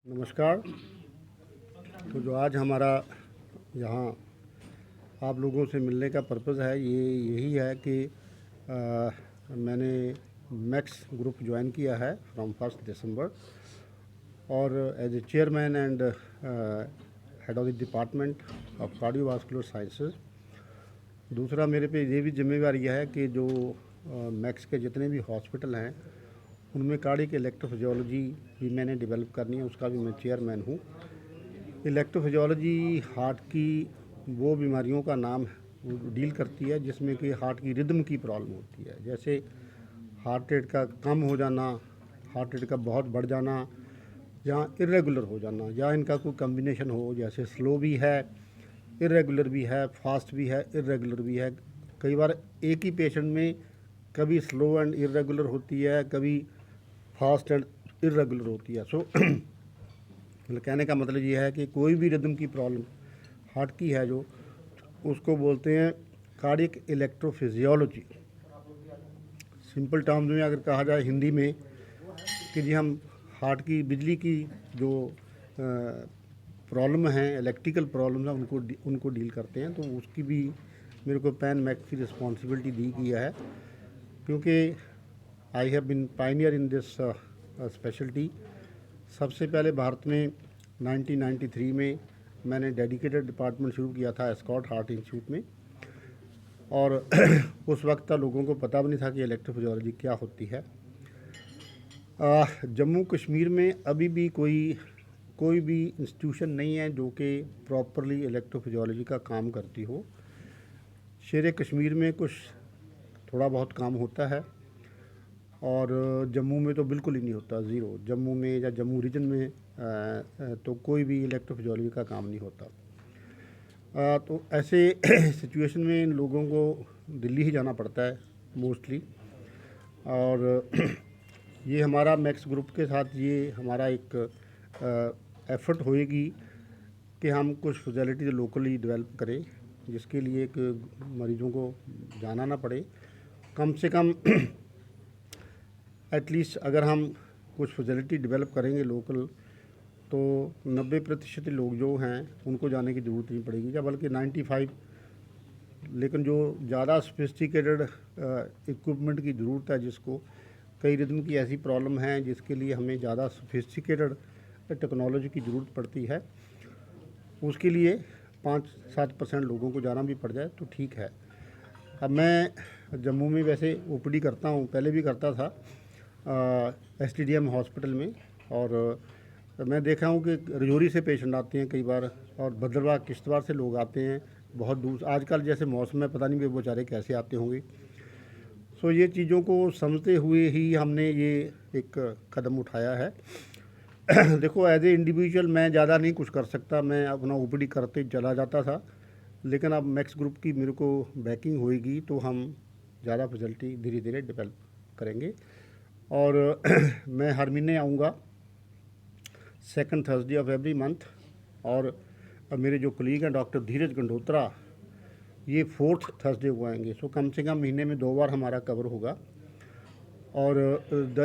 नमस्कार। तो जो आज हमारा यहाँ आप लोगों से मिलने का पर्पज़ है ये यही है कि मैंने मैक्स ग्रुप ज्वाइन किया है फ्रॉम 1 दिसंबर और as a chairman and head of the department of cardiovascular sciences. दूसरा मेरे पे ये भी जिम्मेवारी है कि जो मैक्स के जितने भी हॉस्पिटल हैं उनमें कार्डियक इलेक्ट्रोफिजियोलॉजी भी मैंने डेवलप करनी है, उसका भी मैं चेयरमैन हूँ। इलेक्ट्रोफिजियोलॉजी हार्ट की वो बीमारियों का नाम वो डील करती है जिसमें कि हार्ट की रिदम की प्रॉब्लम होती है, जैसे हार्ट रेट का कम हो जाना, हार्ट रेट का बहुत बढ़ जाना, या इरेगुलर हो जाना, या इनका कोई कम्बिनेशन हो, जैसे स्लो भी है, इरेगुलर भी है, फास्ट भी है, इरेगुलर भी है। कई बार एक ही पेशेंट में कभी स्लो एंड इरेगुलर होती है, कभी फास्ट एंड इरेगुलर होती है। सो कहने का मतलब ये है कि कोई भी रिदम की प्रॉब्लम हार्ट की है जो, उसको बोलते हैं कार्डियक इलेक्ट्रोफिजियोलॉजी। सिंपल टर्म्स में अगर कहा जाए हिंदी में कि जी हम हार्ट की बिजली की जो प्रॉब्लम हैं, इलेक्ट्रिकल प्रॉब्लम है, उनको डील करते हैं। तो उसकी भी मेरे को पैन मैक्स की रिस्पॉन्सिबिलिटी दी गई है, क्योंकि I have been Pioneer in this speciality. सबसे पहले भारत में 1993 में मैंने डेडिकेटेड डिपार्टमेंट शुरू किया था एस्कॉट हार्ट इंस्टीट्यूट में, और उस वक्त लोगों को पता भी नहीं था कि इलेक्ट्रोफिजियोलॉजी क्या होती है। जम्मू कश्मीर में अभी भी कोई भी इंस्टीट्यूशन नहीं है जो कि प्रॉपरली इलेक्ट्रोफिजियोलॉजी का काम करती हो। शेर कश्मीर में कुछ थोड़ा बहुत काम होता है, और जम्मू में तो बिल्कुल ही नहीं होता, ज़ीरो। जम्मू में या जम्मू रीजन में तो कोई भी इलेक्ट्रोफिजियोलॉजी का काम नहीं होता। तो ऐसे सिचुएशन में इन लोगों को दिल्ली ही जाना पड़ता है मोस्टली। और ये हमारा मैक्स ग्रुप के साथ ये हमारा एक एफर्ट होएगी कि हम कुछ फैसिलिटी लोकली डेवलप करें, जिसके लिए एक मरीज़ों को जाना ना पड़े। कम से कम एटलीस्ट अगर हम कुछ फैसिलिटी डेवलप करेंगे लोकल, तो 90% लोग जो हैं उनको जाने की ज़रूरत नहीं पड़ेगी, या बल्कि 95। लेकिन जो ज़्यादा सोफिस्टिकेटेड इक्विपमेंट की ज़रूरत है, जिसको कई रिदम की ऐसी प्रॉब्लम है जिसके लिए हमें ज़्यादा सोफिस्टिकेटेड टेक्नोलॉजी की ज़रूरत पड़ती है, उसके लिए 5-7% लोगों को जाना भी पड़ जाए तो ठीक है। अब मैं जम्मू में वैसे ओपीडी करता हूँ, पहले भी करता था एसटीडीएम हॉस्पिटल में, और मैं देखा हूँ कि रजौरी से पेशेंट आते हैं कई बार, और भद्रवाह किश्तवाड़ से लोग आते हैं बहुत दूर। आजकल जैसे मौसम में पता नहीं वो बेचारे कैसे आते होंगे। सो ये चीज़ों को समझते हुए ही हमने ये एक कदम उठाया है। देखो, एज ए इंडिविजुअल मैं ज़्यादा नहीं कुछ कर सकता, मैं अपना ओपीडी करते चला जाता था, लेकिन अब मैक्स ग्रुप की मेरे को बैकिंग होएगी तो हम ज़्यादा फैसिलिटी धीरे धीरे डेवलप करेंगे। और मैं हर महीने आऊँगा second Thursday of every month, और मेरे जो कलीग हैं डॉक्टर धीरज गंडोत्रा, ये 4th थर्सडे को आएंगे। सो कम से कम महीने में 2 बार हमारा कवर होगा। और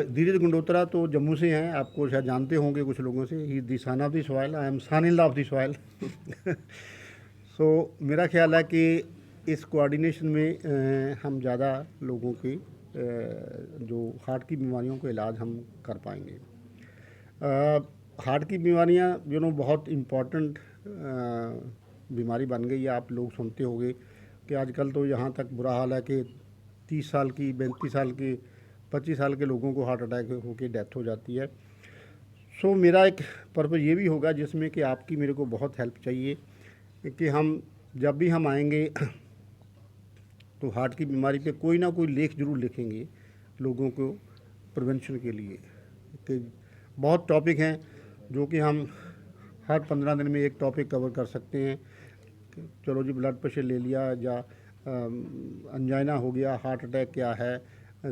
धीरज गंडोत्रा तो जम्मू से हैं, आपको शायद जानते होंगे कुछ लोगों से। He the son of the soil, I am son in law of the soil. So मेरा ख्याल है कि इस कोऑर्डिनेशन में हम ज़्यादा लोगों की जो हार्ट की बीमारियों का इलाज हम कर पाएंगे। हार्ट की बीमारियां बहुत इम्पॉर्टेंट बीमारी बन गई है। आप लोग सुनते होंगे कि आजकल तो यहाँ तक बुरा हाल है कि 30 साल की, 35 साल के, 25 साल के लोगों को हार्ट अटैक होकर डेथ हो जाती है। सो मेरा एक पर्पज़ ये भी होगा जिसमें कि आपकी मेरे को बहुत हेल्प चाहिए, कि हम जब भी हम आएंगे तो हार्ट की बीमारी पे कोई ना कोई लेख ज़रूर लिखेंगे लोगों को प्रिवेंशन के लिए। कि बहुत टॉपिक हैं जो कि हम हर 15 दिन में एक टॉपिक कवर कर सकते हैं। चलो जी, ब्लड प्रेशर ले लिया, या अंजाइना हो गया, हार्ट अटैक क्या है,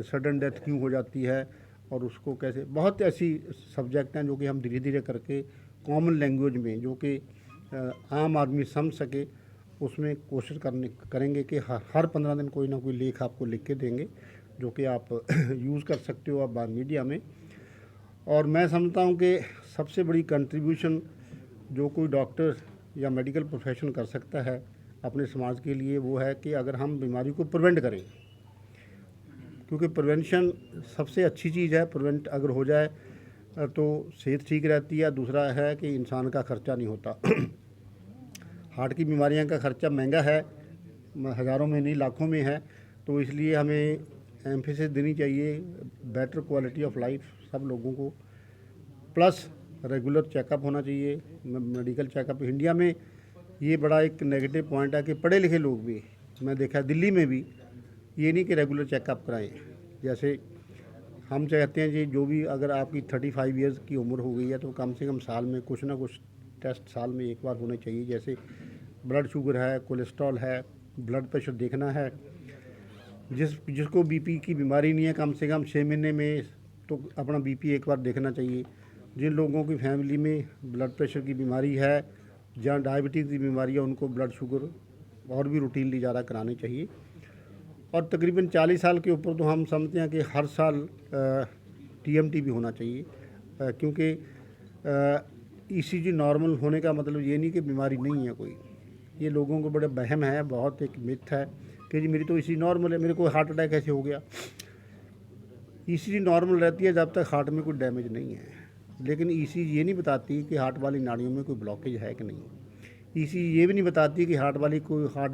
सडन डेथ क्यों हो जाती है, और उसको कैसे, बहुत ऐसी सब्जेक्ट हैं जो कि हम धीरे धीरे करके कॉमन लैंग्वेज में, जो कि आम आदमी समझ सके, उसमें कोशिश करेंगे कि हर 15 दिन कोई ना कोई लेख आपको लिख के देंगे, जो कि आप यूज़ कर सकते हो आप मीडिया में। और मैं समझता हूँ कि सबसे बड़ी कंट्रीब्यूशन जो कोई डॉक्टर या मेडिकल प्रोफेशन कर सकता है अपने समाज के लिए, वो है कि अगर हम बीमारी को प्रिवेंट करें, क्योंकि प्रिवेंशन सबसे अच्छी चीज़ है। प्रिवेंट अगर हो जाए तो सेहत ठीक रहती है। दूसरा है कि इंसान का खर्चा नहीं होता। हार्ट की बीमारियां का खर्चा महंगा है, हज़ारों में नहीं लाखों में है। तो इसलिए हमें एम्फेसिस देनी चाहिए बेटर क्वालिटी ऑफ लाइफ सब लोगों को, प्लस रेगुलर चेकअप होना चाहिए, मेडिकल चेकअप। इंडिया में ये बड़ा एक नेगेटिव पॉइंट है कि पढ़े लिखे लोग भी, मैं देखा दिल्ली में भी, ये नहीं कि रेगुलर चेकअप कराएं। जैसे हम चाहते हैं जी, जो भी अगर आपकी 35 ईयर्स की उम्र हो गई है तो कम से कम साल में कुछ ना कुछ टेस्ट साल में एक बार होने चाहिए। जैसे ब्लड शुगर है, कोलेस्ट्रॉल है, ब्लड प्रेशर देखना है। जिसको बीपी की बीमारी नहीं है, कम से कम 6 महीने में तो अपना बीपी एक बार देखना चाहिए। जिन लोगों की फैमिली में ब्लड प्रेशर की बीमारी है या डायबिटीज़ की बीमारी है, उनको ब्लड शुगर और भी रूटीनली ज़्यादा करानी चाहिए। और तकरीबन 40 साल के ऊपर तो हम समझते हैं कि हर साल टीएमटी भी होना चाहिए, क्योंकि ईसीजी नॉर्मल होने का मतलब ये नहीं कि बीमारी नहीं है कोई। ये लोगों को बड़े वहम है, बहुत एक मिथ है कि जी मेरी तो ईसीजी नॉर्मल है, मेरे को हार्ट अटैक कैसे हो गया। ईसीजी नॉर्मल रहती है जब तक हार्ट में कोई डैमेज नहीं है, लेकिन ईसीजी ये नहीं बताती कि हार्ट वाली नाड़ियों में कोई ब्लॉकेज है कि नहीं। ईसीजी ये भी नहीं बताती कि हार्ट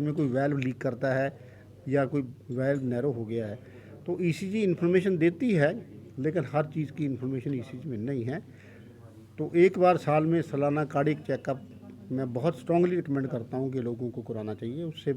में कोई वैल्व लीक करता है या कोई वैल्व नैरो हो गया है। तो ईसीजी इन्फॉर्मेशन देती है, लेकिन हर चीज़ की इन्फॉर्मेशन ईसीजी में नहीं है। तो एक बार साल में सालाना कार्डियक चेकअप मैं बहुत स्ट्रांगली रिकमेंड करता हूँ कि लोगों को कराना चाहिए। उससे